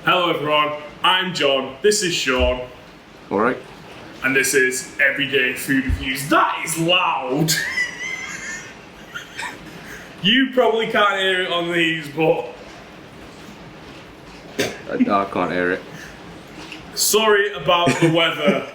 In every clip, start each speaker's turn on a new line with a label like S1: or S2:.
S1: Hello everyone, I'm John, this is Sean,
S2: Alright.
S1: and this is Everyday Food Reviews. That is loud! You probably can't hear it on these, but...
S2: I can't hear it.
S1: Sorry about the weather.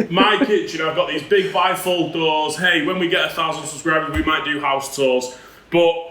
S1: My kitchen, I've got these big bifold doors. Hey, when we get 1,000 subscribers, we might do house tours. But...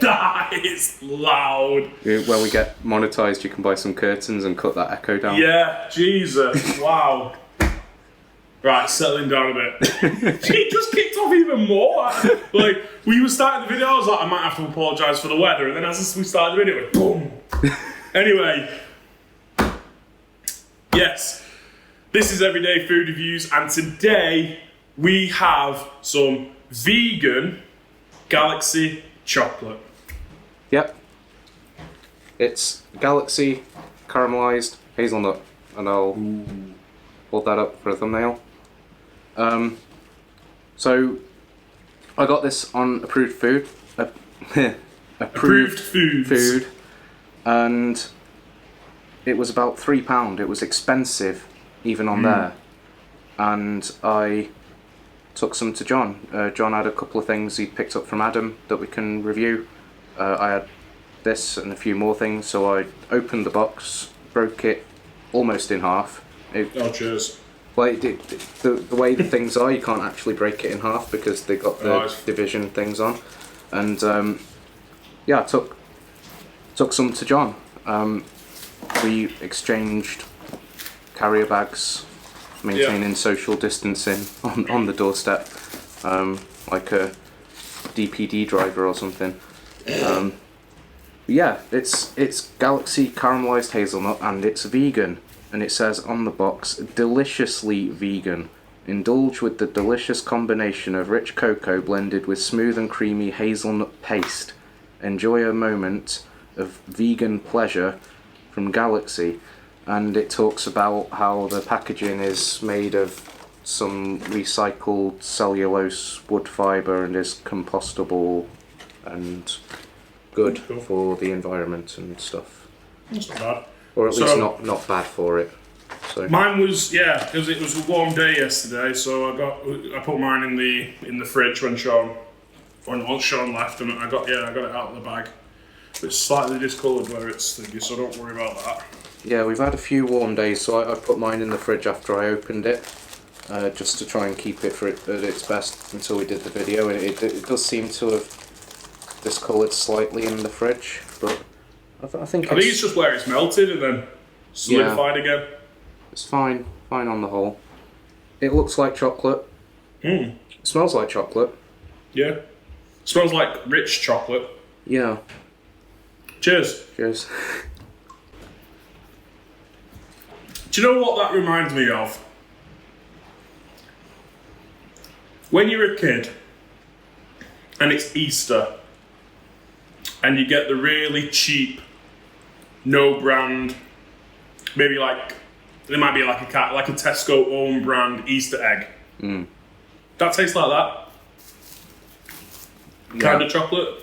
S1: that is loud.
S2: When we get monetized, you can buy some curtains and cut that echo down.
S1: Yeah, Jesus, wow. Right, settling down a bit. She just kicked off even more. Like, we were starting the video, I was like, I might have to apologise for the weather. And then as we started the video, it went boom. Anyway. Yes. This is Everyday Food Reviews, and today we have some vegan Galaxy chocolate.
S2: Yep. It's Galaxy Caramelised Hazelnut, and I'll hold that up for a thumbnail. So I got this on approved food.
S1: Approved foods.
S2: Food, and it was about £3. It was expensive, even on there. And I took some to John. John had a couple of things he picked up from Adam that we can review. I had this and a few more things, so I opened the box, broke it almost in half.
S1: Oh, cheers.
S2: Well, the way the things are, you can't actually break it in half because they got the division things on. And yeah, I took some to John. We exchanged carrier bags, maintaining social distancing on the doorstep, like a DPD driver or something. Yeah, it's Galaxy Caramelised Hazelnut, and it's vegan. And it says on the box, deliciously vegan. Indulge with the delicious combination of rich cocoa blended with smooth and creamy hazelnut paste. Enjoy a moment of vegan pleasure from Galaxy. And it talks about how the packaging is made of some recycled cellulose wood fibre and is compostable and good for the environment and stuff.
S1: That's not bad.
S2: Or at least not bad for it. So
S1: mine was, yeah, because it was a warm day yesterday, so I put mine in the fridge when once Sean left, and I got it out of the bag. It's slightly discoloured where it's thingy, so don't worry about that.
S2: Yeah, we've had a few warm days, so I put mine in the fridge after I opened it, just to try and keep it at its best until we did the video, and it does seem to have discoloured slightly in the fridge, but I think
S1: it's just where it's melted and then solidified again.
S2: It's fine on the whole. It looks like chocolate. It smells like chocolate.
S1: Yeah. It smells like rich chocolate.
S2: Yeah.
S1: Cheers.
S2: Cheers.
S1: Do you know what that reminds me of? When you're a kid and it's Easter and you get the really cheap, no brand, maybe like, there might be like a Tesco own brand Easter egg. That tastes like that.
S2: Yeah.
S1: Kind of chocolate.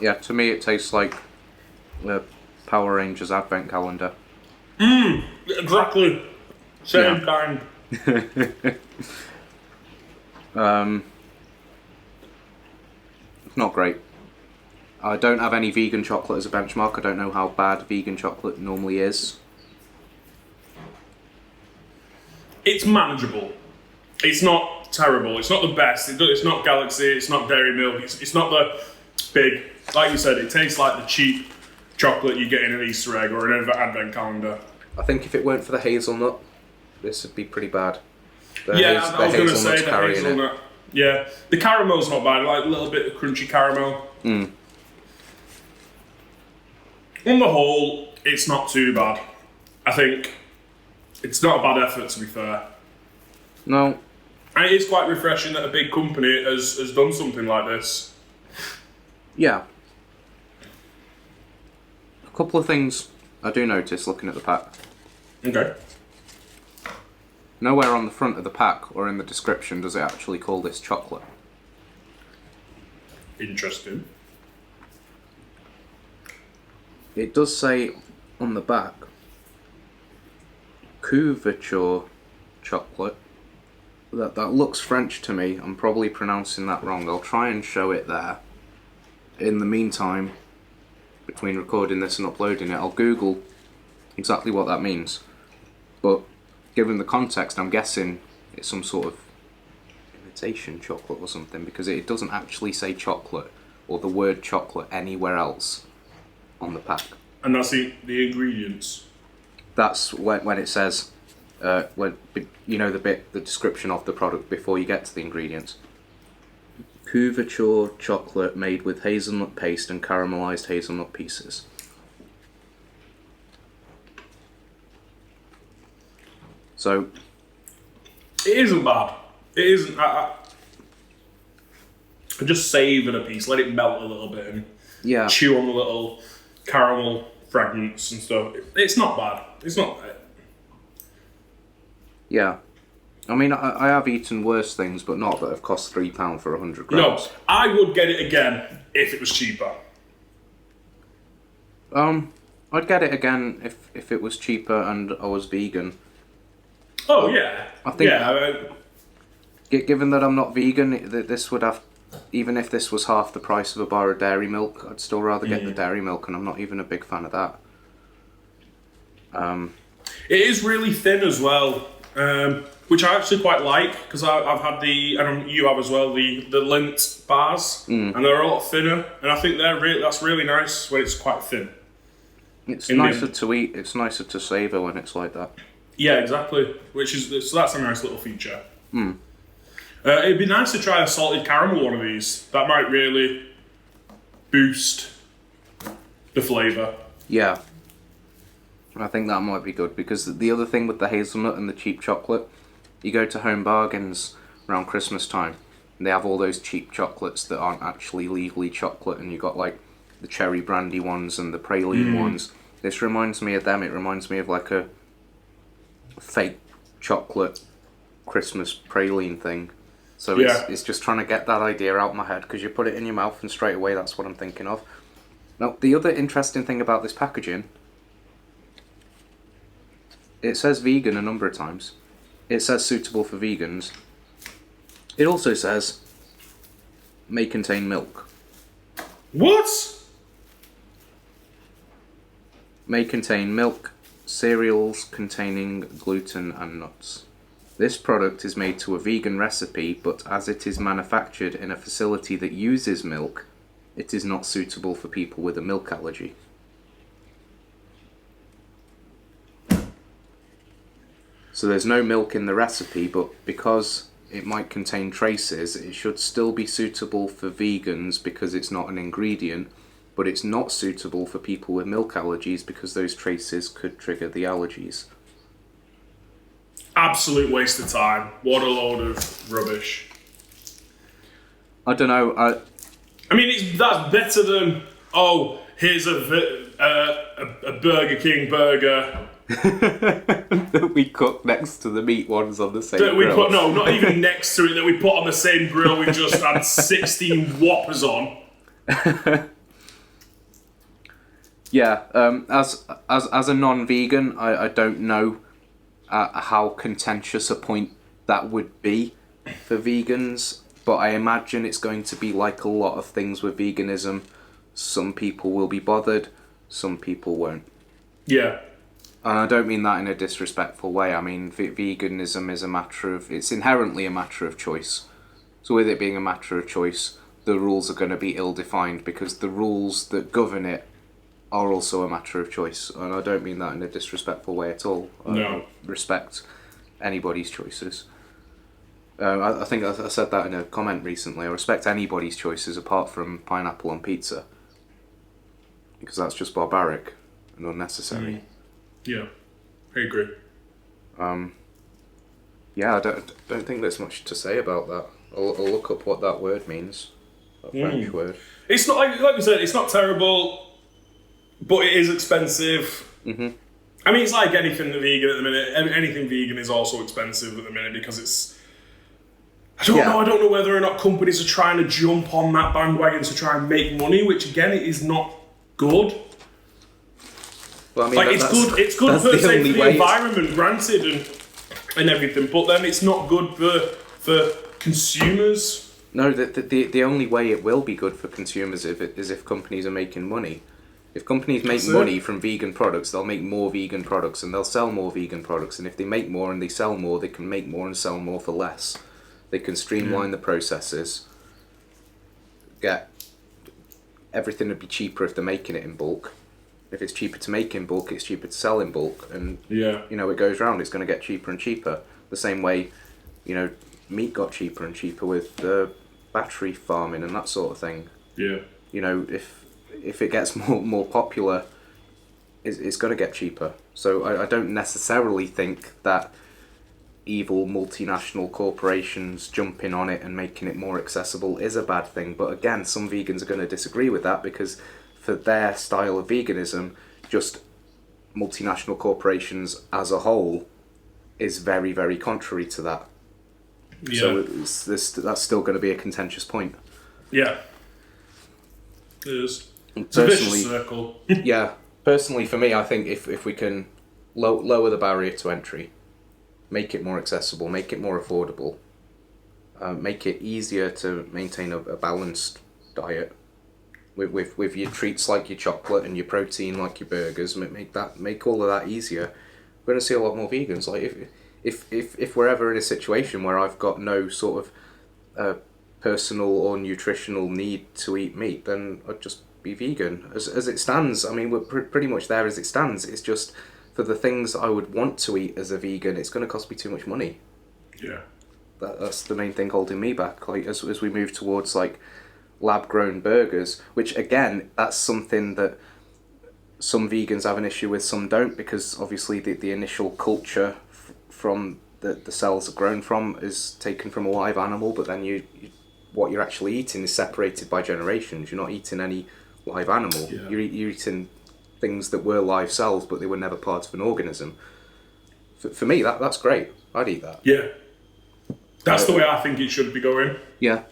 S2: Yeah, to me it tastes like the Power Rangers advent calendar.
S1: Exactly. Same kind.
S2: Not great. I don't have any vegan chocolate as a benchmark. I don't know how bad vegan chocolate normally is.
S1: It's manageable. It's not terrible. It's not the best. It's not Galaxy. It's not Dairy Milk. It's not the big. Like you said, it tastes like the cheap chocolate you get in an Easter egg or an advent calendar.
S2: I think if it weren't for the hazelnut, this would be pretty bad.
S1: I was going to say the hazelnut. Yeah, the caramel's not bad. Like a little bit of crunchy caramel. On the whole, it's not too bad. I think it's not a bad effort, to be fair.
S2: No.
S1: And it is quite refreshing that a big company has done something like this.
S2: Yeah. A couple of things I do notice looking at the pack.
S1: Okay.
S2: Nowhere on the front of the pack or in the description does it actually call this chocolate.
S1: Interesting.
S2: It does say on the back, couverture chocolate. That looks French to me. I'm probably pronouncing that wrong. I'll try and show it there. In the meantime, between recording this and uploading it, I'll Google exactly what that means. But given the context, I'm guessing it's some sort of imitation chocolate or something, because it doesn't actually say chocolate or the word chocolate anywhere else on the pack.
S1: And that's the ingredients.
S2: That's when it says, when you know the description of the product before you get to the ingredients. Couverture chocolate made with hazelnut paste and caramelized hazelnut pieces. So
S1: it isn't bad. It isn't. I just savoured a piece, let it melt a little bit, and chew on the little caramel fragments and stuff. It's not bad. It's not.
S2: Yeah. I mean, I have eaten worse things, but not that have cost £3 for 100 grams.
S1: No, I would get it again if it was cheaper.
S2: I'd get it again if it was cheaper and I was vegan.
S1: Oh, yeah.
S2: I think, given that I'm not vegan, this would have, even if this was half the price of a bar of dairy milk, I'd still rather get the dairy milk, and I'm not even a big fan of that.
S1: It is really thin as well, which I actually quite like, because I've had and you have as well, the Lindt bars, and they're a lot thinner, and I think that's really nice when it's quite thin.
S2: It's nicer to eat, it's nicer to savour when it's like that.
S1: Yeah, exactly. So that's a nice little feature. It'd be nice to try a salted caramel one of these. That might really boost the flavour.
S2: Yeah. I think that might be good, because the other thing with the hazelnut and the cheap chocolate, you go to Home Bargains around Christmas time, and they have all those cheap chocolates that aren't actually legally chocolate, and you got like the cherry brandy ones and the praline ones. This reminds me of them. It reminds me of like a fake chocolate Christmas praline thing. So it's just trying to get that idea out of my head, because you put it in your mouth and straight away that's what I'm thinking of. Now, the other interesting thing about this packaging, it says vegan a number of times. It says suitable for vegans. It also says may contain milk.
S1: What?
S2: May contain milk, cereals containing gluten and nuts. This product is made to a vegan recipe, but as it is manufactured in a facility that uses milk, it is not suitable for people with a milk allergy. So there's no milk in the recipe, but because it might contain traces, it should still be suitable for vegans because it's not an ingredient, but it's not suitable for people with milk allergies because those traces could trigger the allergies.
S1: Absolute waste of time. What a load of rubbish.
S2: I don't know.
S1: I mean, that's better than, here's a Burger King burger
S2: that we cook next to the meat ones on the same
S1: that we
S2: grill.
S1: put, no, not even next to it, that we put on the same grill. We just had 16 Whoppers on.
S2: Yeah, as a non-vegan, I don't know how contentious a point that would be for vegans, but I imagine it's going to be like a lot of things with veganism. Some people will be bothered, some people won't.
S1: Yeah.
S2: And I don't mean that in a disrespectful way. I mean, veganism is it's inherently a matter of choice. So with it being a matter of choice, the rules are going to be ill-defined because the rules that govern it are also a matter of choice. And I don't mean that in a disrespectful way at all.
S1: No.
S2: I respect anybody's choices. I think I said that in a comment recently. I respect anybody's choices apart from pineapple on pizza. Because that's just barbaric and unnecessary.
S1: Yeah, I agree.
S2: Yeah, I don't think there's much to say about that. I'll look up what that word means. That French word.
S1: It's not, like we said, it's not terrible, but it is expensive. Mm-hmm. I mean, it's like anything vegan at the minute. Anything vegan is also expensive at the minute because it's... I don't know whether or not companies are trying to jump on that bandwagon to try and make money, which again, it is not good.
S2: Well, I mean,
S1: like it's good
S2: that's
S1: per
S2: the
S1: se
S2: only
S1: for the
S2: way
S1: environment, granted, and everything, but then it's not good for consumers.
S2: No, the only way it will be good for consumers is if companies are making money. If companies make money from vegan products, they'll make more vegan products and they'll sell more vegan products. And if they make more and they sell more, they can make more and sell more for less. They can streamline the processes. Get everything to be cheaper if they're making it in bulk. If it's cheaper to make in bulk, it's cheaper to sell in bulk. And, it goes round. It's going to get cheaper and cheaper. The same way, meat got cheaper and cheaper with battery farming and that sort of thing.
S1: Yeah.
S2: If it gets more popular, it's going to get cheaper. So I don't necessarily think that evil multinational corporations jumping on it and making it more accessible is a bad thing. But again, some vegans are going to disagree with that because for their style of veganism, just multinational corporations as a whole is very, very contrary to that. Yeah. So that's still going to be a contentious point.
S1: Yeah. It is. It's a vicious circle.
S2: Yeah. Personally, for me, I think if we can lower the barrier to entry, make it more accessible, make it more affordable, make it easier to maintain a balanced diet with your treats like your chocolate and your protein like your burgers, make all of that easier. We're going to see a lot more vegans. Like if we're ever in a situation where I've got no sort of personal or nutritional need to eat meat, then I'd just be vegan. As it stands, I mean, we're pretty much there as it stands. It's just for the things I would want to eat as a vegan, it's going to cost me too much money.
S1: Yeah.
S2: That's the main thing holding me back. Like as we move towards like lab-grown burgers, which again, that's something that some vegans have an issue with, some don't, because obviously the initial culture from the cells are grown from is taken from a live animal, but then what you're actually eating is separated by generations. You're not eating any live animal. Yeah. You're eating things that were live cells, but they were never part of an organism. For me, that's great. I'd eat that.
S1: Yeah. That's the way I think it should be going.
S2: Yeah.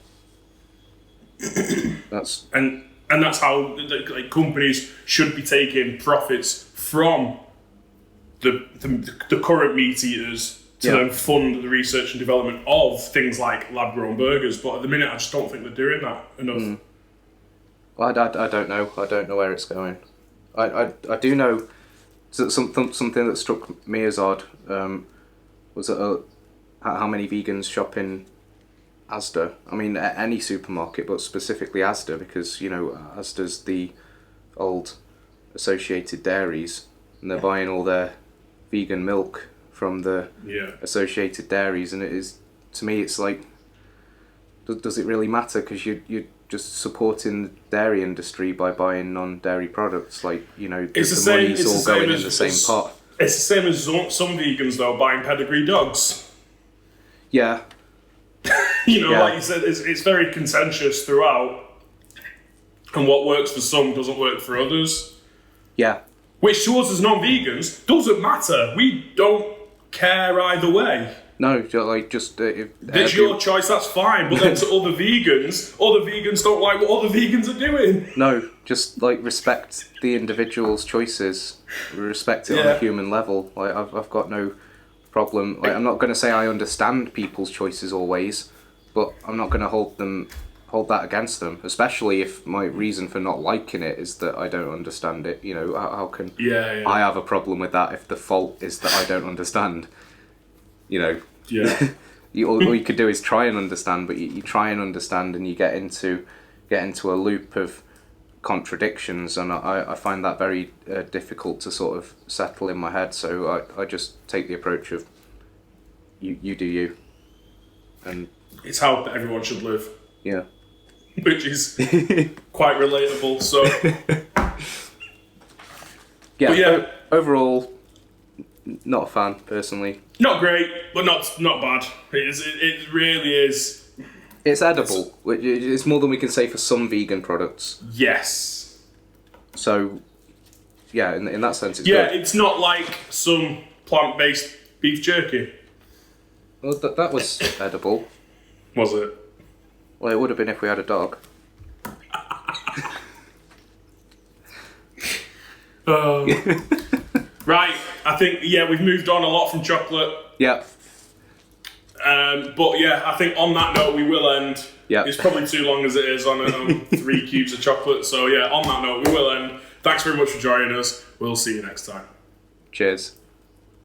S1: And that's how like companies should be taking profits from the current meat eaters to then fund the research and development of things like lab-grown burgers. But at the minute, I just don't think they're doing that enough.
S2: Well, I don't know. I don't know where it's going. I do know something that struck me as odd was how many vegans shop in Asda. I mean, any supermarket, but specifically Asda, because Asda's the old Associated Dairies, and they're buying all their vegan milk from the Associated Dairies, and it is, to me, it's like, does it really matter? Because you're just supporting the dairy industry by buying non-dairy products. Like, the money's all going in the same pot.
S1: It's the same as some vegans, though, buying pedigree dogs.
S2: Yeah.
S1: Like you said, it's very contentious throughout, and what works for some doesn't work for others.
S2: Yeah.
S1: Which to us as non-vegans doesn't matter. We don't care either way.
S2: No, like just
S1: it's your choice. That's fine. But then to other vegans don't like what other vegans are doing.
S2: No, just like respect the individual's choices. Respect it on a human level. Like I've got no problem. Like I'm not going to say I understand people's choices always, but I'm not going to hold that against them. Especially if my reason for not liking it is that I don't understand it. How can I have a problem with that if the fault is that I don't understand? All you could do is try and understand, but you try and understand, and you get into a loop of contradictions, and I find that very difficult to sort of settle in my head. So I just take the approach of you do you, and
S1: it's how everyone should live.
S2: Yeah,
S1: which is quite relatable. So
S2: overall, not a fan personally.
S1: Not great, but not bad. It really is.
S2: It's edible, which is more than we can say for some vegan products.
S1: Yes.
S2: So, yeah, in that sense, it's good.
S1: It's not like some plant-based beef jerky.
S2: Well, that was edible.
S1: Was it?
S2: Well, it would have been if we had a dog.
S1: Right, I think, we've moved on a lot from chocolate.
S2: Yep.
S1: But yeah, I think on that note we will end.
S2: Yep.
S1: It's probably too long as it is on 3 cubes of chocolate. So yeah, on that note we will end. Thanks very much for joining us. We'll see you next time.
S2: Cheers.